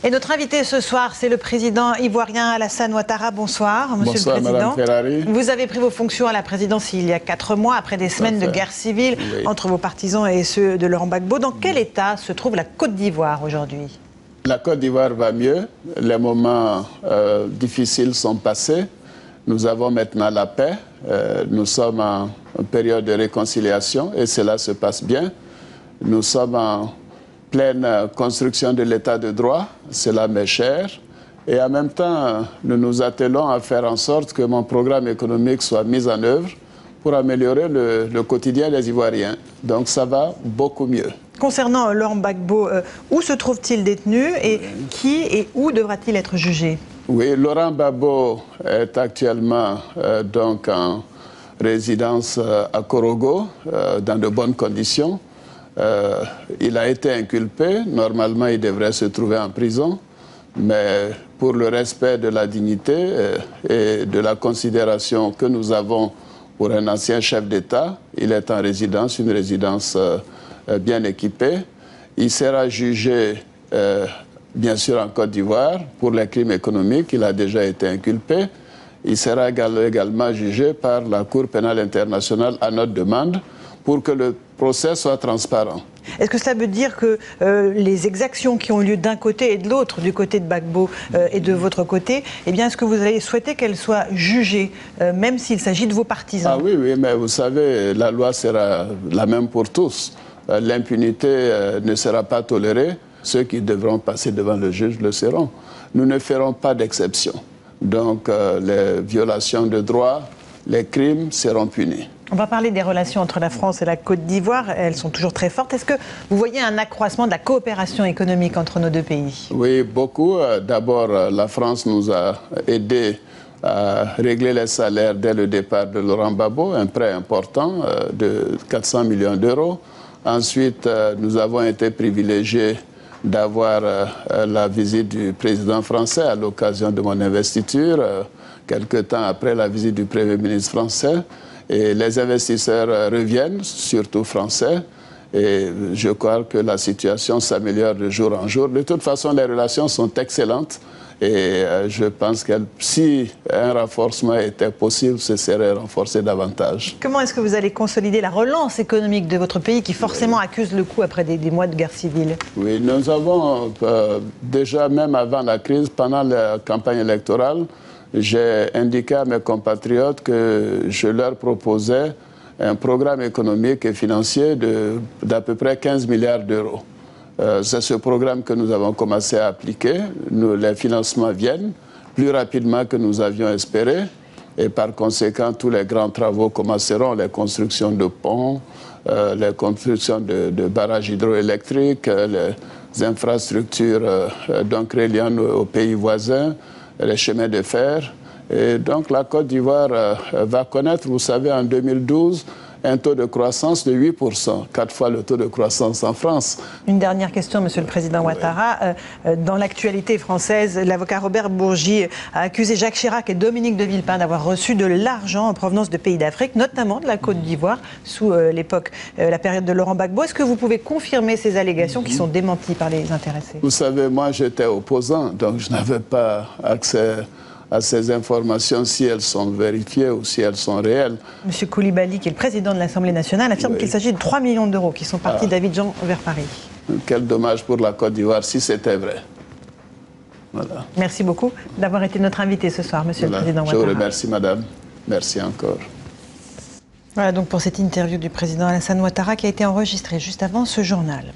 Et notre invité ce soir, c'est le président ivoirien Alassane Ouattara. Bonsoir, monsieur le président. Madame Ferrari. Vous avez pris vos fonctions à la présidence il y a 4 mois, après des semaines de guerre civile entre vos partisans et ceux de Laurent Gbagbo. Dans quel état se trouve la Côte d'Ivoire aujourd'hui? La Côte d'Ivoire va mieux. Les moments difficiles sont passés. Nous avons maintenant la paix. Nous sommes en période de réconciliation et cela se passe bien. Nous sommes en pleine construction de l'état de droit, cela m'est cher. Et en même temps, nous nous attelons à faire en sorte que mon programme économique soit mis en œuvre pour améliorer le quotidien des Ivoiriens. Donc ça va beaucoup mieux. Concernant Laurent Gbagbo, où se trouve-t-il détenu et qui et où devra-t-il être jugé? Oui, Laurent Gbagbo est actuellement donc en résidence à Korogo, dans de bonnes conditions. Il a été inculpé. Normalement, il devrait se trouver en prison. Mais pour le respect de la dignité et de la considération que nous avons pour un ancien chef d'État, il est en résidence, une résidence bien équipée. Il sera jugé, bien sûr, en Côte d'Ivoire pour les crimes économiques. Il a déjà été inculpé. Il sera également jugé par la Cour pénale internationale à notre demande pour que le procès soit transparent. Est-ce que cela veut dire que les exactions qui ont lieu d'un côté et de l'autre, du côté de Gbagbo et de votre côté, eh bien, est-ce que vous allez souhaiter qu'elles soient jugées, même s'il s'agit de vos partisans? Ah oui, oui, mais vous savez, la loi sera la même pour tous. L'impunité ne sera pas tolérée. Ceux qui devront passer devant le juge le seront. Nous ne ferons pas d'exception. Donc, les violations de droits, les crimes seront punis. On va parler des relations entre la France et la Côte d'Ivoire. Elles sont toujours très fortes. Est-ce que vous voyez un accroissement de la coopération économique entre nos deux pays? Oui, beaucoup. D'abord, la France nous a aidés à régler les salaires dès le départ de Laurent Gbagbo, un prêt important de 400 millions d'euros. Ensuite, nous avons été privilégiés d'avoir la visite du président français à l'occasion de mon investiture, quelque temps après la visite du Premier ministre français. Et les investisseurs reviennent, surtout français, et je crois que la situation s'améliore de jour en jour. De toute façon, les relations sont excellentes et je pense que si un renforcement était possible, ce serait renforcé davantage. Comment est-ce que vous allez consolider la relance économique de votre pays qui forcément accuse le coup après des mois de guerre civile? Oui, nous avons déjà, même avant la crise, pendant la campagne électorale, j'ai indiqué à mes compatriotes que je leur proposais un programme économique et financier d'à peu près 15 milliards d'euros. C'est ce programme que nous avons commencé à appliquer. Les financements viennent plus rapidement que nous avions espéré. Et par conséquent, tous les grands travaux commenceront, les constructions de ponts, les constructions de barrages hydroélectriques, les infrastructures donc reliant aux pays voisins, les chemins de fer. Et donc la Côte d'Ivoire va connaître, vous savez, en 2012, un taux de croissance de 8%, 4 fois le taux de croissance en France. Une dernière question, monsieur le président Ouattara. Dans l'actualité française, l'avocat Robert Bourgi a accusé Jacques Chirac et Dominique de Villepin d'avoir reçu de l'argent en provenance de pays d'Afrique, notamment de la Côte d'Ivoire, sous la période de Laurent Gbagbo. Est-ce que vous pouvez confirmer ces allégations qui sont démenties par les intéressés? Vous savez, moi j'étais opposant, donc je n'avais pas accès à ces informations, si elles sont vérifiées ou si elles sont réelles. Monsieur Koulibaly, qui est le président de l'Assemblée nationale, affirme qu'il s'agit de 3 millions d'euros qui sont partis d'Abidjan vers Paris. Quel dommage pour la Côte d'Ivoire, si c'était vrai. Voilà. Merci beaucoup d'avoir été notre invité ce soir, monsieur le président Ouattara. Je vous remercie, madame. Merci encore. Voilà donc pour cette interview du président Alassane Ouattara qui a été enregistrée juste avant ce journal.